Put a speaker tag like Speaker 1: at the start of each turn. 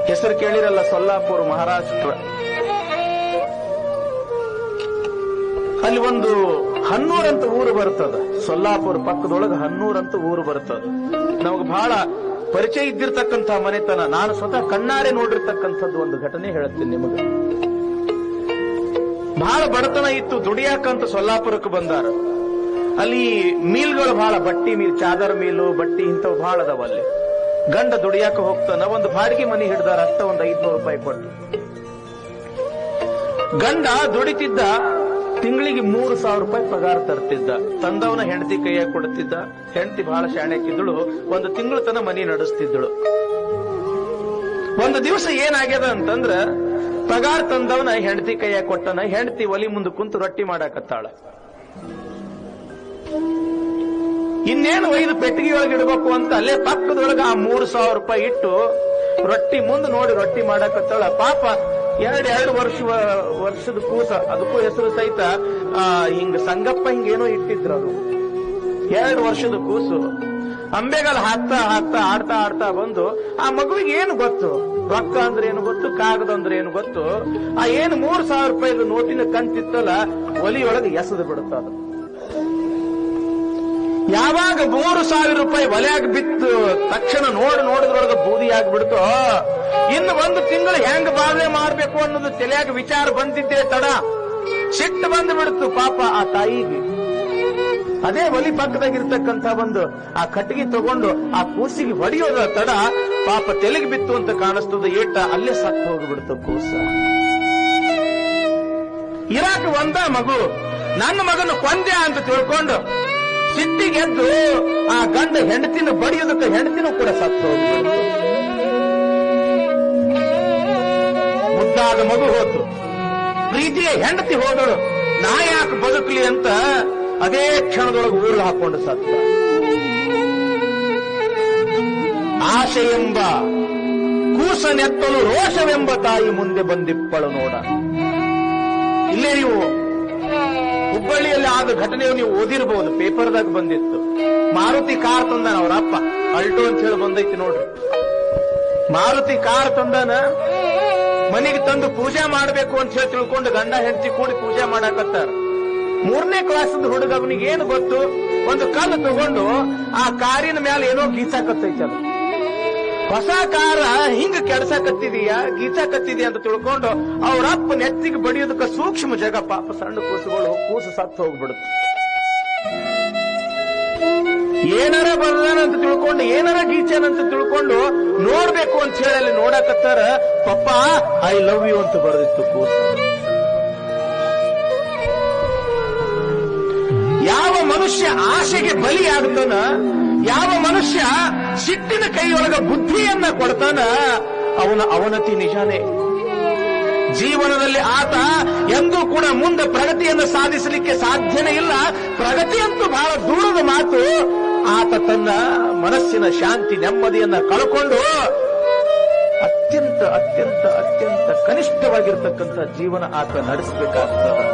Speaker 1: ಹೆಸರು ಕೇಳಿರಲ್ಲ, ಸೊಲ್ಲಾಪುರ, ಮಹಾರಾಷ್ಟ್ರ. ಅಲ್ಲಿ ಒಂದು ಹನ್ನೂರ್ ಅಂತ ಊರು ಬರ್ತದ. ಸೊಲ್ಲಾಪುರ ಪಕ್ಕದೊಳಗೆ ಹನ್ನೂರ್ ಅಂತ ಊರು ಬರ್ತದ. ನಮಗ್ ಬಹಳ ಪರಿಚಯ ಇದ್ದಿರ್ತಕ್ಕಂಥ ಮನೆತನ. ನಾನು ಸ್ವತಃ ಕಣ್ಣಾರೆ ನೋಡಿರ್ತಕ್ಕಂಥದ್ದು ಒಂದು ಘಟನೆ ಹೇಳ್ತೀನಿ ನಿಮಗೆ. ಬಹಳ ಬಡತನ ಇತ್ತು, ದುಡಿಯಾಕಂತ ಸೊಲ್ಲಾಪುರಕ್ಕೆ ಬಂದಾರ. ಅಲ್ಲಿ ಮೀಲ್ಗಳು ಬಹಳ, ಬಟ್ಟಿ ಮೀಲ್, ಚಾದರ್ ಮೀಲು, ಬಟ್ಟಿ ಇಂಥವು ಬಹಳ ಅದಾವ ಅಲ್ಲಿ. ಗಂಡ ದುಡಿಯಾಕ ಹೋಗ್ತಾನ. ಒಂದು ಬಾಡಿಗೆ ಮನೆ ಹಿಡ್ದಾರ, ಅಷ್ಟ ಒಂದು 500 ರೂಪಾಯಿ ಕೊಟ್ಟು. ಗಂಡ ದುಡಿತಿದ್ದ, ತಿಂಗಳಿಗೆ 3,000 ರೂಪಾಯಿ ಪಗಾರ ತರ್ತಿದ್ದ. ತಂದವನ ಹೆಂಡತಿ ಕೈಯಾಗ ಕೊಡ್ತಿದ್ದ. ಹೆಂಡತಿ ಬಹಳ ಶಾಣೆಕಿದ್ದಳು, ಒಂದು ತಿಂಗಳು ತನ ಮನಿ ನಡೆಸ್ತಿದ್ದಳು. ಒಂದು ದಿವಸ ಏನಾಗ್ಯದ ಅಂತಂದ್ರ, ಪಗಾರ ತಂದವನ ಹೆಂಡತಿ ಕೈಯಾಗ ಕೊಟ್ಟನ. ಹೆಂಡತಿ ಒಲಿ ಮುಂದೆ ಕುಂತು ರೊಟ್ಟಿ ಮಾಡಾಕತ್ತಾಳ. ಇನ್ನೇನು ಒಯ್ದು ಪೆಟ್ಟಿಗೆಯೊಳಗೆ ಇಡಬೇಕು ಅಂತ ಅಲ್ಲೇ ಪಕ್ಕದೊಳಗ ಆ 3,000 ರೂಪಾಯಿ ಇಟ್ಟು ರೊಟ್ಟಿ ಮುಂದೆ ನೋಡಿ ರೊಟ್ಟಿ ಮಾಡಾಕತ್ತಾಳ. ಪಾಪ ಎರಡು ವರ್ಷದ ಕೂಸ, ಅದಕ್ಕೂ ಹೆಸರು ಸಹಿತ ಹಿಂಗ ಸಂಗಪ್ಪ ಹಿಂಗೇನೋ ಇಟ್ಟಿದ್ರು. ಅದು 2 ವರ್ಷದ ಕೂಸು ಅಂಬೆಗಾಲ ಹಾಕ್ತಾ ಹಾಕ್ತಾ ಆಡ್ತಾ ಆಡ್ತಾ ಬಂದು, ಆ ಮಗುವಿಗೆ ಏನು ಗೊತ್ತು, ರೊಕ್ಕ ಅಂದ್ರೆ ಏನು ಗೊತ್ತು, ಕಾಗದ ಅಂದ್ರೆ ಏನು ಗೊತ್ತು. ಆ ಏನು 3,000 ರೂಪಾಯಿ ನೋಟಿನ ಕಂತಿತ್ತಲ್ಲ, ಒಲಿಯೊಳಗೆ ಎಸೆದು ಬಿಡುತ್ತ. ಅದು ಯಾವಾಗ 3,000 ರೂಪಾಯಿ ಒಲೆಯಾಗಿ ಬಿತ್ತು ತಕ್ಷಣ ನೋಡಿದ್ರೊಳಗೆ ಬೂದಿ ಆಗ್ಬಿಡ್ತು. ಇನ್ನು 1 ತಿಂಗಳು ಹೆಂಗ್ ಬಾಳ್ವೆ ಮಾಡ್ಬೇಕು ಅನ್ನೋದು ತಲೆಯಾಗ ವಿಚಾರ ಬಂದಿದ್ದೇ ತಡ. ಸಿಟ್ಟು ಬಂದು ಬಿಡ್ತು ಪಾಪ ಆ ತಾಯಿಗೆ. ಅದೇ ಒಲಿ ಪಕ್ಕದಾಗಿರ್ತಕ್ಕಂಥ ಒಂದು ಆ ಕಟ್ಟಿಗೆ ತಗೊಂಡು ಆ ಕೂಸಿಗೆ ಹೊಡೆಯೋದ ತಡ ಪಾಪ ತೆಲೆಗೆ ಬಿತ್ತು ಅಂತ ಕಾಣಿಸ್ತದ. ಏಟ ಅಲ್ಲೇ ಸತ್ತು ಹೋಗ್ಬಿಡ್ತು ಕೂಸ. ಇರಾಕ ಒಂದ ಮಗು, ನನ್ನ ಮಗನ ಕೊಂದೆ ಅಂತ ತಿಳ್ಕೊಂಡು ಸಿಟ್ಟಿಗೆದ್ದು ಆ ಗಂಡ ಹೆಂಡತಿನ ಬಡಿಯೋದಕ್ಕೆ ಹೆಂಡತಿನೂ ಕೂಡ ಸತ್ತು ಹೋಗ್ಬಿಡ್ತು. ಮುದ್ದಾದ ಮಗು ಹೋತು, ಪ್ರೀತಿಯ ಹೆಂಡತಿ ಹೋದಳು. ನಾ ಯಾಕೆ ಬದುಕಲಿ ಅಂತ ಅದೇ ಕ್ಷಣದೊಳಗೆ ಊರು ಹಾಕೊಂಡು ಸತ್ತ. ಆಶೆ ಎಂಬ ಕೂಸನೆತ್ತಲು ರೋಷವೆಂಬ ತಾಯಿ ಮುಂದೆ ಬಂದಿಪ್ಪಳು ನೋಡ. ಇಲ್ಲೇ ನೀವು ಹುಬ್ಬಳ್ಳಿಯಲ್ಲಿ ಆದ ಘಟನೆಯು ನೀವು ಓದಿರಬಹುದು, ಪೇಪರ್ದಾಗ ಬಂದಿತ್ತು. ಮಾರುತಿ ಕಾರ್ ತಂದಾನ ಅವ್ರ ಅಪ್ಪ, ಅಲ್ಟೋ ಅಂತ ಹೇಳಿ ಬಂದೈತಿ ನೋಡ್ರಿ. ಮಾರುತಿ ಕಾರ್ ತಂದಾನ, ಮನೆಗೆ ತಂದು ಪೂಜೆ ಮಾಡಬೇಕು ಅಂತ ಹೇಳಿ ತಿಳ್ಕೊಂಡು ಗಂಡ ಹೆಂಡತಿ ಕೂಡಿ ಪೂಜೆ ಮಾಡಾಕತ್ತಾರ. 3ನೇ ಕ್ಲಾಸದ ಹುಡುಗ, ಅವನಿಗೆ ಏನು ಗೊತ್ತು, ಒಂದು ಕಲ್ಲು ತಗೊಂಡು ಆ ಕಾರಿನ ಮೇಲೆ ಏನೋ ಗೀಚಾಕತ್ತೈತಿ. ಅದು ಹೊಸ ಕಾರ ಹಿಂಗ ಕೆಡ್ಸಾಕತ್ತಿದೀಯಾ, ಗೀಚಾಕತ್ತಿದೀಯ ಅಂತ ತಿಳ್ಕೊಂಡು ಅವ್ರಪ್ಪ ನೆತ್ತಿಗೆ ಬಡಿಯೋದಕ್ಕೆ ಸೂಕ್ಷ್ಮ ಜಾಗ. ಪಾಪ ಸಣ್ಣ ಕೂಸು ಸತ್ತು ಹೋಗ್ಬಿಡುತ್ತೆ. ಏನಾರ ಬರ್ದಾನಂತ ತಿಳ್ಕೊಂಡು, ಏನಾರ ಗೀಚಾನಂತ ತಿಳ್ಕೊಂಡು ನೋಡ್ಬೇಕು ಅಂತ ಹೇಳಿ ಅಲ್ಲಿ ನೋಡಕತ್ತಾರ. ಪಪ್ಪ ಐ ಲವ್ ಯು ಅಂತ ಬರೆದಿತ್ತು ಕೂಸು. ಯಾವ ಮನುಷ್ಯ ಆಶೆಗೆ ಬಲಿಯಾಗ್ತಾನ, ಯಾವ ಮನುಷ್ಯ ಸಿಟ್ಟಿನ ಕೈಯೊಳಗ ಬುದ್ಧಿಯನ್ನ ಕೊಡ್ತಾನ, ಅವನ ಅವನತಿ ನಿಜಾನೇ. ಜೀವನದಲ್ಲಿ ಆತ ಎಂದೂ ಕೂಡ ಮುಂದೆ ಪ್ರಗತಿಯನ್ನು ಸಾಧಿಸಲಿಕ್ಕೆ ಸಾಧ್ಯನೇ ಇಲ್ಲ. ಪ್ರಗತಿಯಂತೂ ಬಹಳ ದೂರದ ಮಾತು. ಆತ ತನ್ನ ಮನಸ್ಸಿನ ಶಾಂತಿ ನೆಮ್ಮದಿಯನ್ನ ಕಳ್ಕೊಂಡು ಅತ್ಯಂತ ಅತ್ಯಂತ ಅತ್ಯಂತ ಕನಿಷ್ಠವಾಗಿರ್ತಕ್ಕಂಥ ಜೀವನ ಆತ ನಡೆಸಬೇಕಾಗ್ತದೆ.